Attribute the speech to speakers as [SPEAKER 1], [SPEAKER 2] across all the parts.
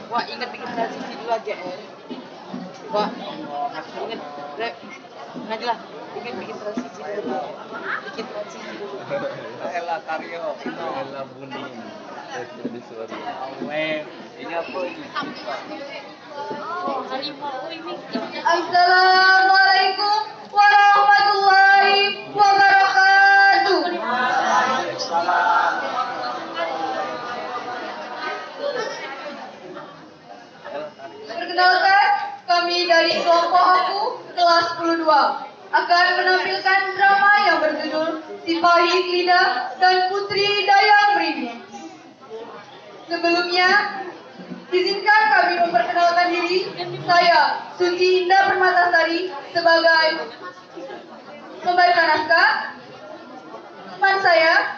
[SPEAKER 1] Wah, ingat bikin transisi dulu aja. Wah, ingat rep. Ingat lah, ingat bikin transisi dulu. Bikin transisi dulu.
[SPEAKER 2] Ella Karyo,
[SPEAKER 3] Ella Bunin. Jadi suara.
[SPEAKER 2] ini apa ini?
[SPEAKER 1] Harimau ini.
[SPEAKER 4] Assalamualaikum warahmatullahi wabarakatuh. Perkenalkan, kami dari kelompok aku kelas 12 akan menampilkan drama yang berjudul Sipahi Klina dan Putri Dayang Merindu. Sebelumnya, izinkan kami memperkenalkan diri. Saya, Suci Indah Permatasari, sebagai pembaca naskah. Teman saya,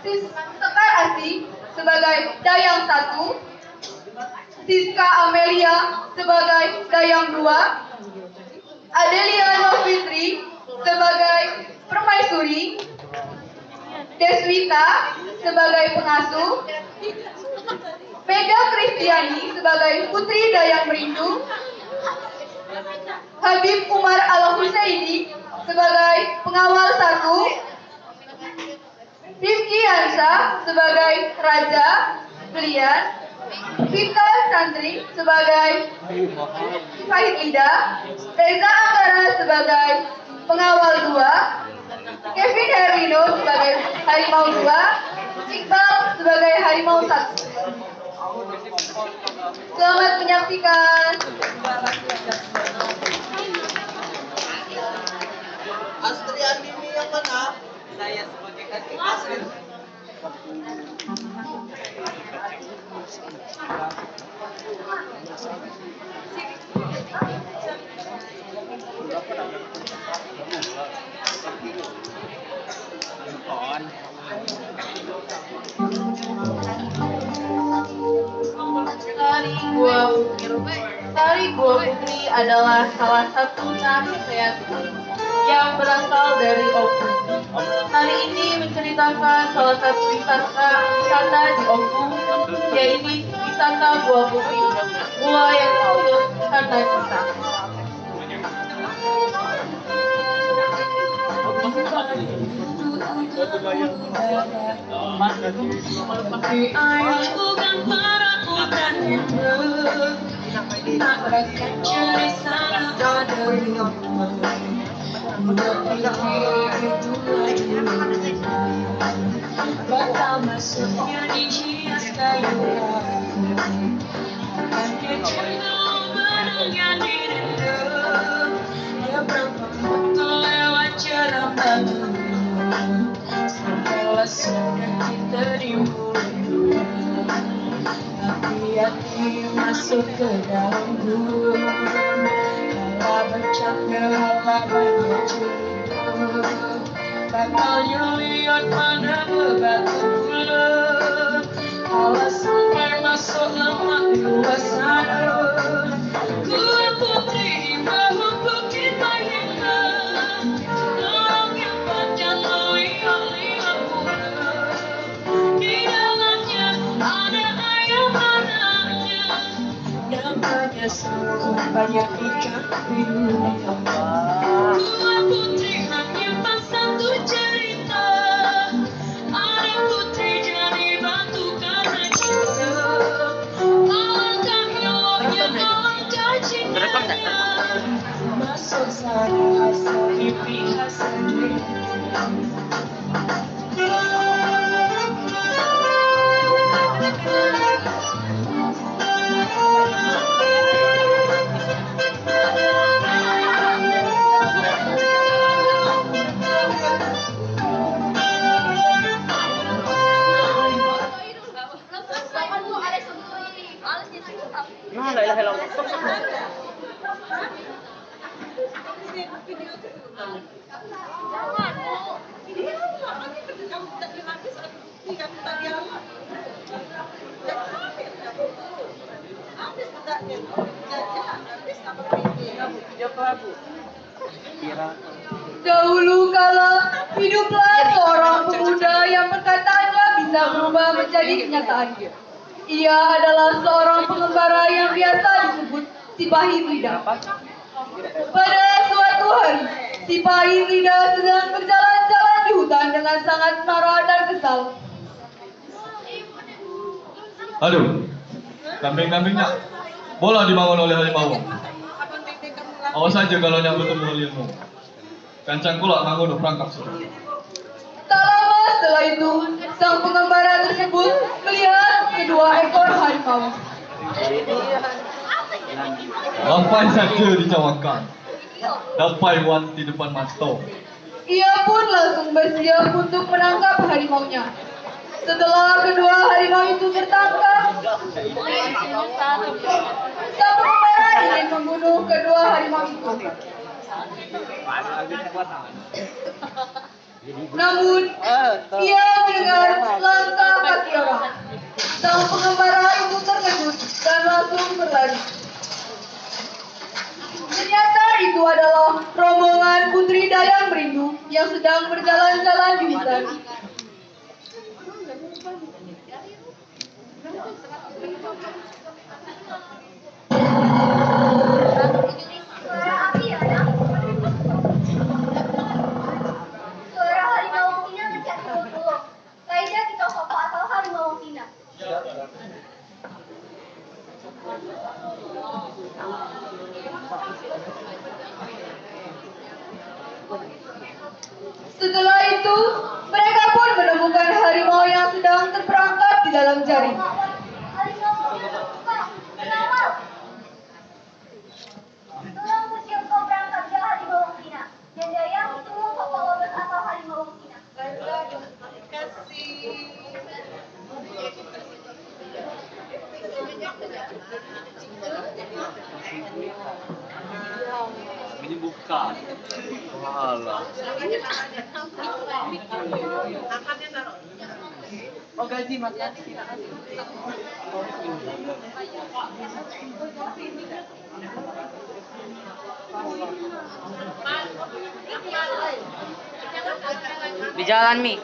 [SPEAKER 4] Sis Sekar Asi, sebagai Dayang 1. Siska Amelia, sebagai Dayang 2. Adelia Novitri, sebagai Permaisuri. Deswita, sebagai pengasuh. Mega Kristiani sebagai Putri Dayang Merindu. Habib Umar Al-Husaini sebagai pengawal 1. Rifki Hansa sebagai Raja Belian. Vita Santri sebagai Fahid Ida. Reza Anggara sebagai pengawal 2. Kevin Herlino sebagai Harimau 2. Iqbal sebagai Harimau 1. Selamat menyaksikan.
[SPEAKER 2] Astri Andini yang mana? Saya sebagai Kaki Asri.
[SPEAKER 4] Tari Gua Putri adalah salah satu tari kreatif yang berasal dari Oku. Tari ini menceritakan salah satu wisata di Oku, yaitu wisata Gua Putri, gua yang disebut karena kita.
[SPEAKER 5] Bukan para bukan itu. Tak rasakan ceri sana ada itu lagi. Bakal masuknya dihias kayu hanya cenderung menengah dirinya. Dia berapa foto lewat jalan batu. Sampailah sudah kita di mulut. Hati-hati masuk ke dalam gua. Kalau bercakap banyak cerita. Bakalnya lihat mana bebatu pula. Kalau sampai masuk lemak luas sana. Gua putri di bawah bukit Bayangka. Orang yang panjang lihat pula. Di dalamnya ada ayam-ayamnya. Namanya semua banyak ikan biru. Gua putri menyimpan satu cerita. Ada putri jadi batu karena cinta. Alangkah eloknya, alangkah cintanya. Masuk sana asal mimpi hasil.
[SPEAKER 1] La ilaha illallah.
[SPEAKER 4] Dahulu kala hiduplah seorang pemuda yang perkataannya bisa berubah menjadi kenyataan. Ia adalah seorang pengembara yang biasa disebut si Pahit Lidah. Pada suatu hari, si Pahit Lidah sedang berjalan-jalan di hutan dengan sangat marah dan kesal.
[SPEAKER 6] Aduh, kambing-kambingnya bola dibangun oleh harimau. Awas saja kalau yang bertemu olehmu. Kancang pula nganggo perangkap sudah.
[SPEAKER 4] Tak lama setelah itu, sang pengembara tersebut melihat kedua ekor harimau.
[SPEAKER 6] Lampai saja dicawakan. Dapai wan di depan mata.
[SPEAKER 4] Ia pun langsung bersiap untuk menangkap harimaunya. Setelah kedua harimau itu tertangkap, sang pengembara ingin membunuh kedua harimau itu. Namun, ia mendengar langkah kaki orang. Sang pengembara itu terkejut dan langsung berlari. Ternyata itu adalah rombongan Putri Dayang Merindu yang sedang berjalan-jalan di hutan.
[SPEAKER 7] Suara api ya, nak? Suara harimau Cina mencari dulu. Kayaknya kita foto asal harimau Cina.
[SPEAKER 4] Setelah itu, mereka pun menemukan harimau yang sedang terperangkap di dalam jaring.
[SPEAKER 7] Harimau Cina, Kak, kenapa? Tolong usir kau berangkat ke harimau Cina. Dan Dayang tolong kau bawa asal harimau Cina.
[SPEAKER 3] Ini bukan. Walah.
[SPEAKER 1] Oh gaji Mas ya. Di jalan Mi.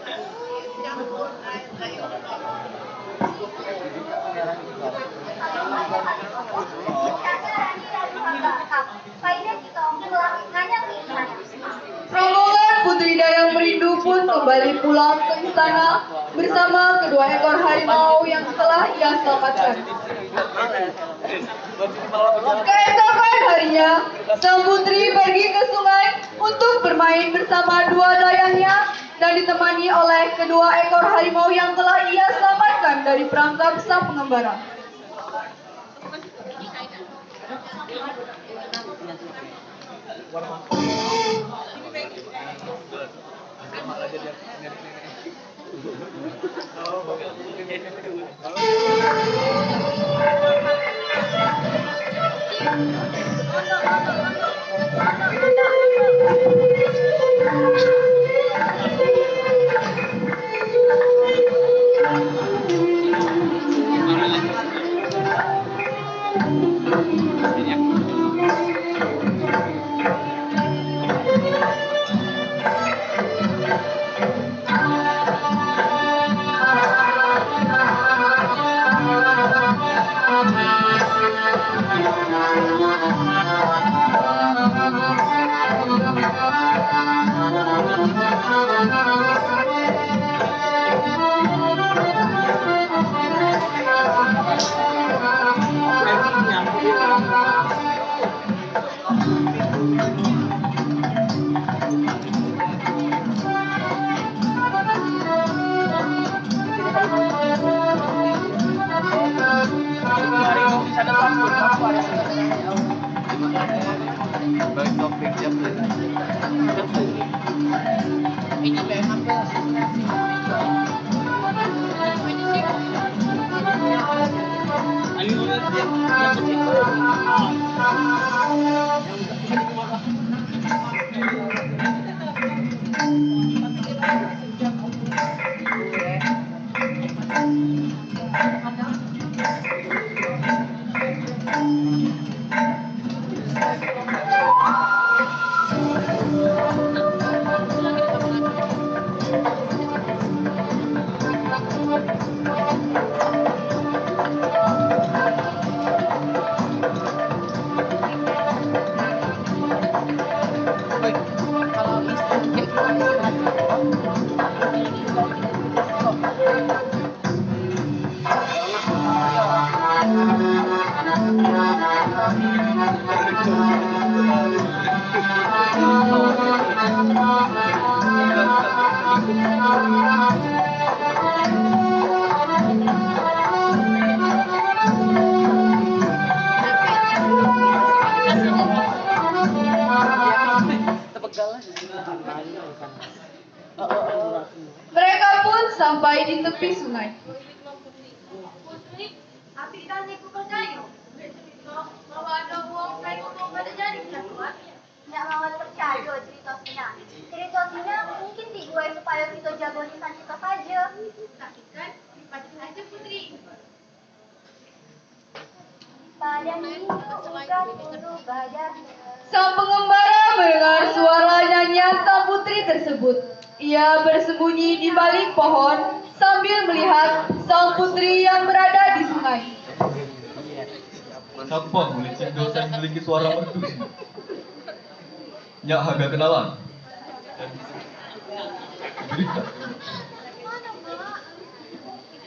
[SPEAKER 4] Rombongan Putri Dayang Merindu pun kembali pulang ke istana bersama kedua ekor harimau yang telah ia selamatkan. Keesokan harinya, sang putri pergi ke sungai untuk bermain bersama dua dayangnya dan ditemani oleh kedua ekor harimau yang telah ia selamatkan dari perangkap sang pengembara.
[SPEAKER 3] Baik topik jam
[SPEAKER 1] Ini memang
[SPEAKER 4] tepi sungai.
[SPEAKER 7] Putri, api kan ikut percaya. Bahwa ada uang kayak ngomong pada jadi tuan. Nggak mau percaya cerita Sina. Cerita Sina mungkin dibuat supaya kita jago nisan kita saja. Tapi kan dipacu aja Putri. Pada minggu uga tulu badan.
[SPEAKER 4] Sang pengembara mendengar suara nyanyian sang putri tersebut. Ia bersembunyi di balik pohon sambil melihat sang putri yang berada di sungai.
[SPEAKER 6] Siapa boleh cinta saya memiliki suara merdu sini? Nyak harga kenalan. Berita.